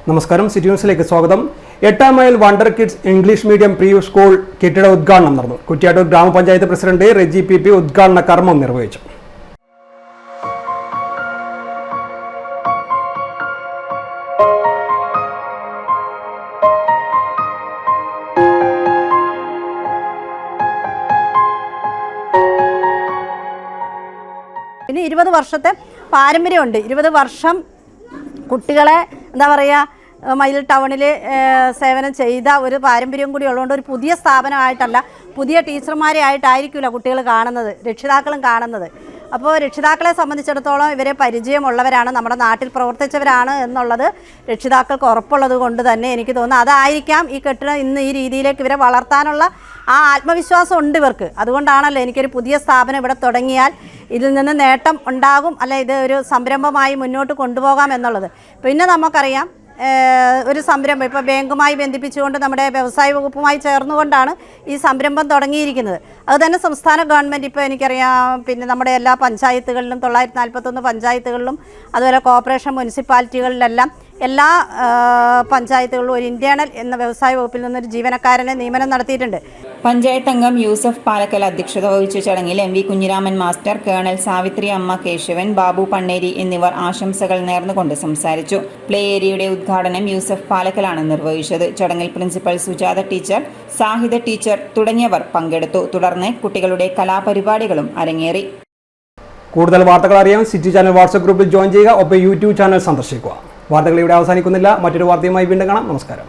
നമസ്കാരം, സിറ്റി ന്യൂസിലേക്ക് സ്വാഗതം. 8 mile wonder kids English medium pre school കെട്ടിട ഉദ്ഘാടനം നടന്നു. കുറ്റ്യാട്ടൂർ ഗ്രാമപഞ്ചായത്ത് പ്രസിഡന്റ് റെജി PP ഉദ്ഘാടന കർമ്മം നിർവഹിച്ചു. പിന്നെ 20 വർഷത്തെ പാരമ്പര്യമുണ്ട്. 20 വർഷം കുട്ടികളെ എന്താ പറയുക, മയിൽ ടൗണിൽ സേവനം ചെയ്ത ഒരു പാരമ്പര്യം കൂടി ഉള്ളതുകൊണ്ട് ഒരു പുതിയ സ്ഥാപനമായിട്ടല്ല, പുതിയ ടീച്ചർമാരെ ആയിട്ടായിരിക്കില്ല കുട്ടികൾ കാണുന്നത്, രക്ഷിതാക്കളും കാണുന്നത്. അപ്പോൾ രക്ഷിതാക്കളെ സംബന്ധിച്ചിടത്തോളം ഇവരെ പരിചയമുള്ളവരാണ്, നമ്മുടെ നാട്ടിൽ പ്രവർത്തിച്ചവരാണ് എന്നുള്ളത് രക്ഷിതാക്കൾക്ക് ഉറപ്പുള്ളത് കൊണ്ട് തന്നെ എനിക്ക് തോന്നുന്നു അതായിരിക്കാം ഈ കെട്ടിടം ഇന്ന് ഈ രീതിയിലേക്ക് ഇവരെ വളർത്താനുള്ള ആ ആത്മവിശ്വാസം ഉണ്ട് ഇവർക്ക്. അതുകൊണ്ടാണല്ലോ എനിക്കൊരു പുതിയ സ്ഥാപനം ഇവിടെ തുടങ്ങിയാൽ ഇതിൽ നിന്ന് നേട്ടം ഉണ്ടാകും, അല്ലെ ഇത് ഒരു സംരംഭമായി മുന്നോട്ട് കൊണ്ടുപോകാം എന്നുള്ളത്. പിന്നെ നമുക്കറിയാം ഒരു സംരംഭം ഇപ്പോൾ ബാങ്കുമായി ബന്ധിപ്പിച്ചുകൊണ്ട് നമ്മുടെ വ്യവസായ വകുപ്പുമായി ചേർന്നുകൊണ്ടാണ് ഈ സംരംഭം തുടങ്ങിയിരിക്കുന്നത്. അതുതന്നെ സംസ്ഥാന ഗവൺമെൻറ് ഇപ്പോൾ എനിക്കറിയാം പിന്നെ നമ്മുടെ എല്ലാ പഞ്ചായത്തുകളിലും 941 പഞ്ചായത്തുകളിലും അതുപോലെ കോർപ്പറേഷൻ മുനിസിപ്പാലിറ്റികളിലെല്ലാം എല്ലാ പഞ്ചായത്തുകളിലും ഒരു ഇന്റേണൽ എന്ന വ്യവസായ വകുപ്പിൽ നിന്നൊരു ജീവനക്കാരനെ നിയമനം നടത്തിയിട്ടുണ്ട്. പഞ്ചായത്ത് അംഗം യൂസഫ് പാലക്കൽ അധ്യക്ഷത വഹിച്ച ചടങ്ങിൽ MV Kunhiraman master, colonel Savitri Amma Keshavan, Babu Panneri എന്നിവർ ആശംസകൾ നേർന്നുകൊണ്ട് സംസാരിച്ചു. പ്ലേ ഏരിയയുടെ ഉദ്ഘാടനം യൂസഫ് പാലക്കലാണ് നിർവഹിച്ചത്. ചടങ്ങിൽ principal Sujatha teacher, Sahida teacher തുടങ്ങിയവർ പങ്കെടുത്തു. തുടർന്ന് കുട്ടികളുടെ കലാപരിപാടികളും അരങ്ങേറി. കൂടുതൽ വാർത്തകൾ അറിയാൻ സിറ്റി ചാനൽ വാട്സ്ആപ്പ് ഗ്രൂപ്പിൽ ജോയിൻ ചെയ്യുക. ഒപ്പം YouTube ചാനൽ സന്ദർശിക്കുക. വാർത്തകൾ ഇവിടെ അവസാനിക്കുന്നില്ല. മറ്റൊരു വാർത്തയുമായി വീണ്ടും കാണാം. നമസ്കാരം.